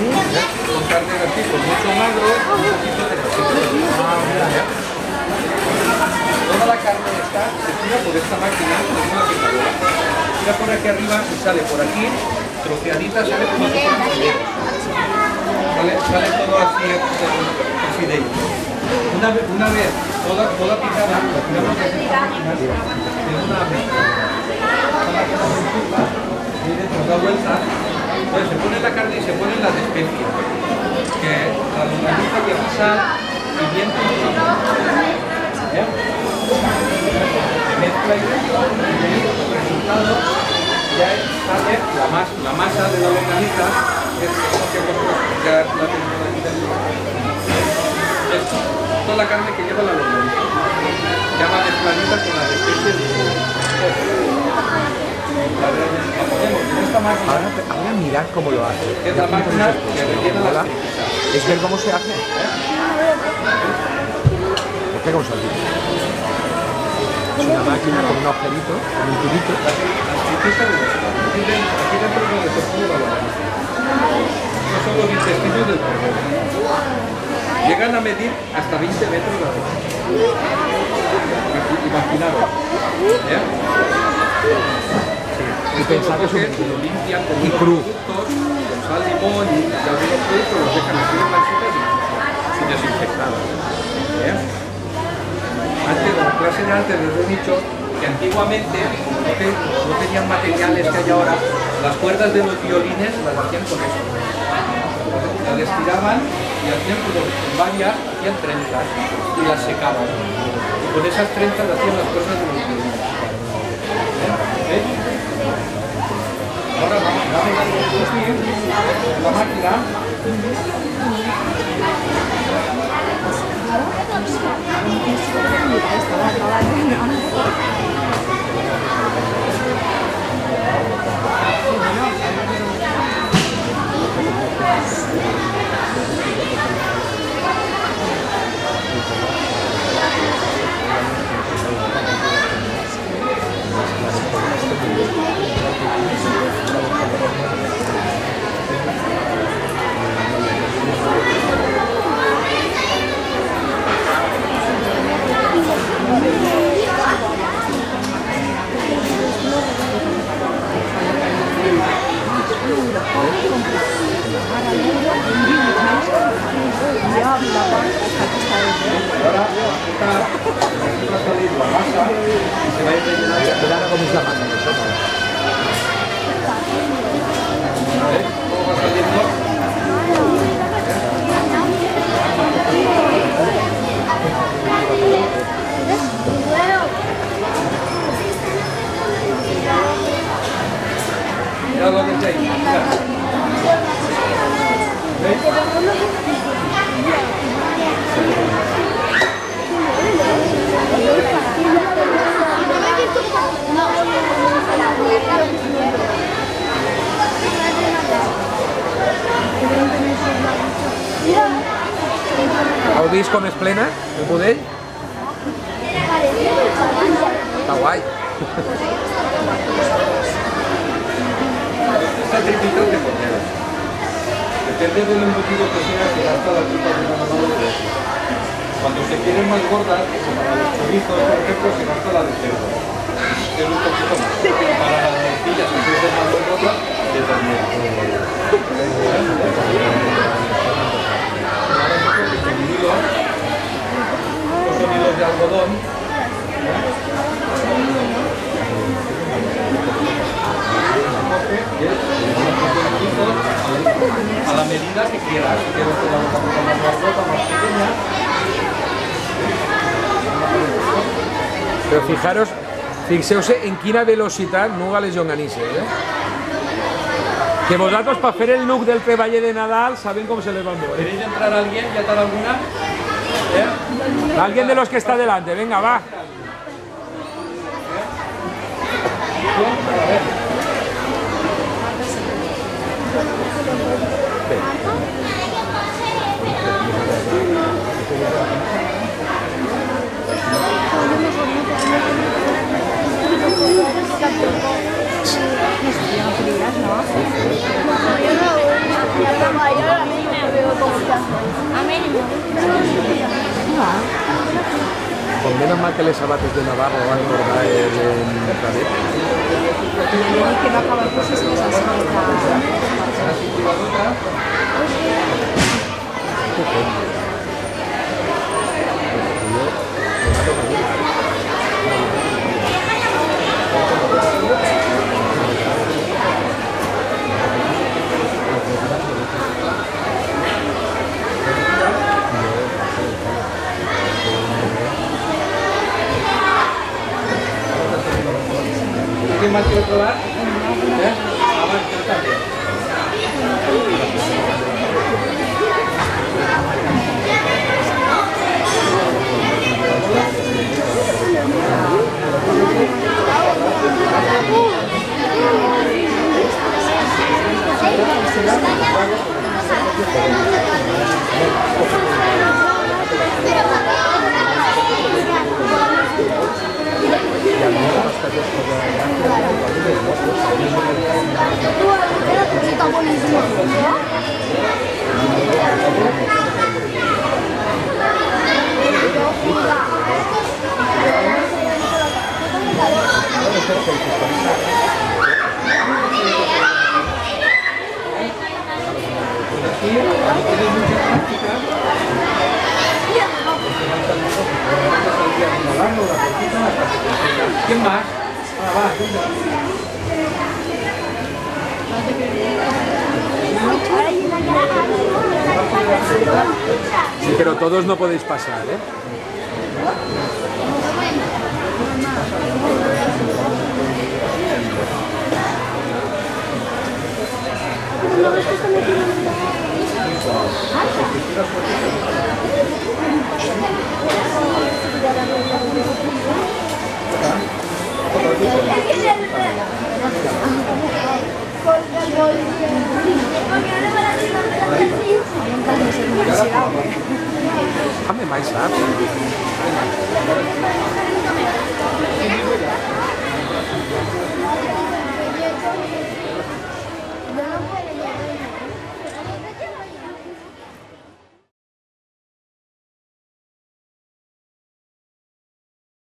Con carne así, con mucho magro, un poquito de grasita. Toda la carne está, se tira por esta máquina, es una picadora. Tira por aquí arriba y sale por aquí, troceadita, sale como si fuera fideos. Sale todo así, fideos. Una vez toda picada, la tiramos de esta máquina, en una mezcla. Y dentro da vuelta. Entonces se pone la carne y se ponen las especias. Que la longaniza lleva sal, pimiento y limón. Se mezcla y dentro, y el resultado ya sale la masa de la longaniza, que es lo que ya la tenemos aquí dentro. Es toda la carne que lleva la longaniza. Ya va mezcladita con las especies Ahora mirad cómo lo hace. Es la máquina que rellena las pizzas. Es ver cómo se hace. ¿Por qué con saltito? Es una máquina con un agujerito, con un tubito. Aquí dentro es donde se pone la longaniza. No son los intestinos del cordero. Llegan a medir hasta 20 metros de altura. Imaginaros. Y pensar que lo limpian con unos productos, con sal, limón y algunos productos los dejan así en bolsitas y desinfectados. Antes, en la clase de antes les he dicho que antiguamente no tenían materiales que hay ahora. Las cuerdas de los violines las hacían con esto. Las estiraban y hacían como varias, hacían trenzas y las secaban. Y con esas trenzas hacían las cuerdas de los violines. Ahora vamos a introducir la máquina. Ahora va a salir la masa y se va a ir rellenando. Ahora cómo es la masa. ¿Veis cómo va saliendo? Mirad lo que está ahí. Mirad. ¿Veis? Heu vist com és plena, el budell? Està guai. Estas tripitas de cordero. Depende del embutido que sea, se gasta la tripa de una mano de otro. Cuando se quieren más gordas, como para los chorizos, por ejemplo, se gasta la de cerdo. Que es un poquito más. Para las tortillas, que se hacen más gordas, de ternera. Estos son hilos de algodón. A la medida que quieras. Si quieres que la boca más rota, más pequeña. Però fijaros, fixeu-se en quina velocitat nuga les llonganisses, Que vosaltres, para hacer el look del treballer de Nadal, saben cómo se les va a mover. ¿Queréis entrar alguien? ¿Ya tal alguna? Alguien de los que está delante, venga, va. A ver. No, yo no, A mí no. Con menos mal que les abates de Navarro van a engordar el cadet. Que no acaba el curso si les enseña ¿Quién más quiere probar? ¿Eh? Vamos, yo también. Está buenísimo. ¿Quién más? Va. Sí, pero todos no podéis pasar, ¿eh? Déjame mais rápido.